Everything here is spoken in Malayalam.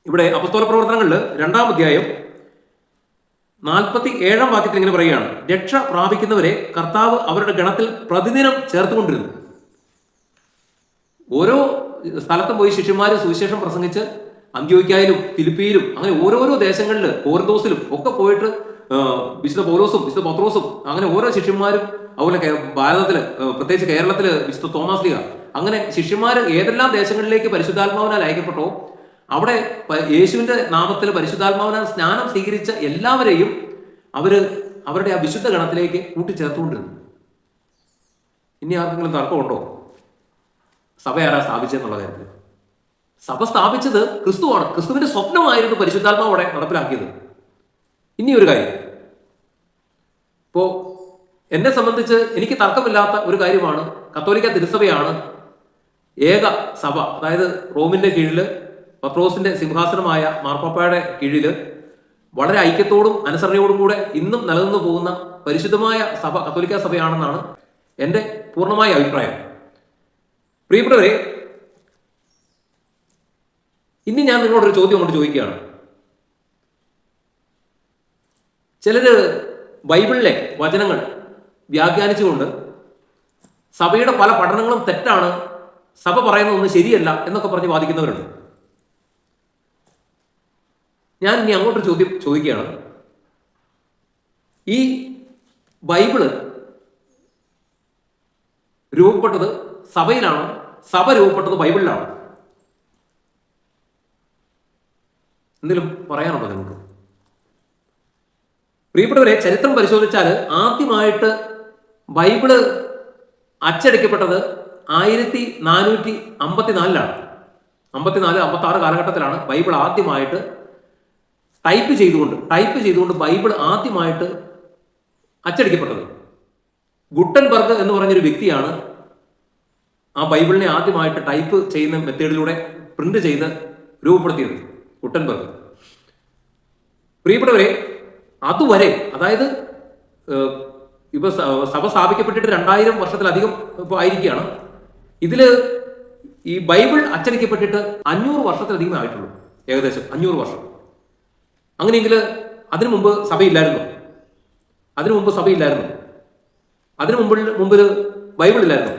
ഇവിടെ അപ്പസ്തോല പ്രവർത്തനങ്ങളിൽ 2-ാം അധ്യായം 47-ാം വാക്യത്തിൽ ഇങ്ങനെ പറയുകയാണ്, രക്ഷ പ്രാപിക്കുന്നവരെ കർത്താവ് അവരുടെ ഗണത്തിൽ പ്രതിദിനം ചേർത്തുകൊണ്ടിരുന്നു. ഓരോ സ്ഥലത്തും പോയി ശിഷ്യന്മാർ സുവിശേഷം പ്രസംഗിച്ച് അന്ത്യോക്യായിലും ഫിലിപ്പിയിലും അങ്ങനെ ഓരോരോ ദേശങ്ങളിൽ കോരിന്തോസിലും ഒക്കെ പോയിട്ട് വിശുദ്ധ പൗലോസും വിശുദ്ധ പത്രോസും അങ്ങനെ ഓരോ ശിഷ്യന്മാരും, അതുപോലെ ഭാരതത്തില് പ്രത്യേകിച്ച് കേരളത്തില് വിശുദ്ധ തോമസ് ലീഗ, അങ്ങനെ ശിഷ്യന്മാർ ഏതെല്ലാം ദേശങ്ങളിലേക്ക് പരിശുദ്ധാത്മാവിനാൽ അയക്കപ്പെട്ടോ അവിടെ യേശുവിന്റെ നാമത്തിൽ പരിശുദ്ധാത്മാവിനാൽ സ്നാനം സ്വീകരിച്ച എല്ലാവരെയും അവരുടെ ആ വിശുദ്ധ ഗണത്തിലേക്ക് കൂട്ടിച്ചേർത്തുകൊണ്ടിരുന്നു. ഇനി ആർക്കെങ്കിലും തർക്കമുണ്ടോ സഭ ആരാ സ്ഥാപിച്ചെന്നുള്ള കാര്യത്തിൽ? സഭ സ്ഥാപിച്ചത് ക്രിസ്തുവാണ്. ക്രിസ്തുവിന്റെ സ്വപ്നമായിരുന്നു പരിശുദ്ധാത്മാവോടെ നടപ്പിലാക്കിയത്. ഇനി ഒരു കാര്യം, ഇപ്പോ എന്നെ സംബന്ധിച്ച് എനിക്ക് തർക്കമില്ലാത്ത ഒരു കാര്യമാണ്, കത്തോലിക്ക തിരുസഭയാണ് ഏക സഭ. അതായത് റോമിന്റെ കീഴില് പത്രോസിന്റെ സിംഹാസനമായ മാർപ്പാപ്പയുടെ കീഴില് വളരെ ഐക്യത്തോടും അനുസരണയോടും കൂടെ ഇന്നും നിലനിന്നു പോകുന്ന പരിശുദ്ധമായ സഭ കത്തോലിക്ക സഭയാണെന്നാണ് എൻ്റെ പൂർണ്ണമായ അഭിപ്രായം. പ്രിയപ്പെട്ടവരെ, ഇനി ഞാൻ നിങ്ങളോടൊരു ചോദ്യം കൊണ്ട് ചോദിക്കുകയാണ്. ചിലര് ബൈബിളിലെ വചനങ്ങൾ വ്യാഖ്യാനിച്ചുകൊണ്ട് സഭയുടെ പല പഠനങ്ങളും തെറ്റാണ്, സഭ പറയുന്നതൊന്നും ശരിയല്ല എന്നൊക്കെ പറഞ്ഞ് വാദിക്കുന്നവരുണ്ട്. ഞാൻ ഇനി അങ്ങോട്ടൊരു ചോദ്യം ചോദിക്കുകയാണ്. ഈ ബൈബിള് രൂപപ്പെട്ടത് സഭയിലാണോ, സഭ രൂപപ്പെട്ടത് ബൈബിളിലാണോ? എന്തെങ്കിലും പറയാനുണ്ടോ നിങ്ങൾക്ക്? പ്രിയപ്പെട്ടവരെ, ചരിത്രം പരിശോധിച്ചാൽ ആദ്യമായിട്ട് ബൈബിള് അച്ചടിക്കപ്പെട്ടത് 1454-ലാണ്. 54-56 കാലഘട്ടത്തിലാണ് ബൈബിൾ ആദ്യമായിട്ട് ടൈപ്പ് ചെയ്തുകൊണ്ട് ബൈബിൾ ആദ്യമായിട്ട് അച്ചടിക്കപ്പെട്ടത്. ഗുട്ടൻബർഗ് എന്ന് പറഞ്ഞൊരു വ്യക്തിയാണ് ആ ബൈബിളിനെ ആദ്യമായിട്ട് ടൈപ്പ് ചെയ്യുന്ന മെത്തേഡിലൂടെ പ്രിന്റ് ചെയ്ത് രൂപപ്പെടുത്തിയത്. ഗുട്ടൻബർഗ്. പ്രിയപ്പെട്ടവരെ, അതുവരെ, അതായത് ഇപ്പൊ സഭ സ്ഥാപിക്കപ്പെട്ടിട്ട് 2000 വർഷത്തിലധികം ഇപ്പോൾ ആയിരിക്കുകയാണ്. ഇതില് ഈ ബൈബിൾ അച്ചടിക്കപ്പെട്ടിട്ട് 500 വർഷത്തിലധികം ആയിട്ടുള്ളൂ, ഏകദേശം 500 വർഷം. അങ്ങനെയെങ്കിൽ അതിനു മുമ്പ് സഭയില്ലായിരുന്നു, അതിനു മുമ്പ് ബൈബിൾ ഇല്ലായിരുന്നു.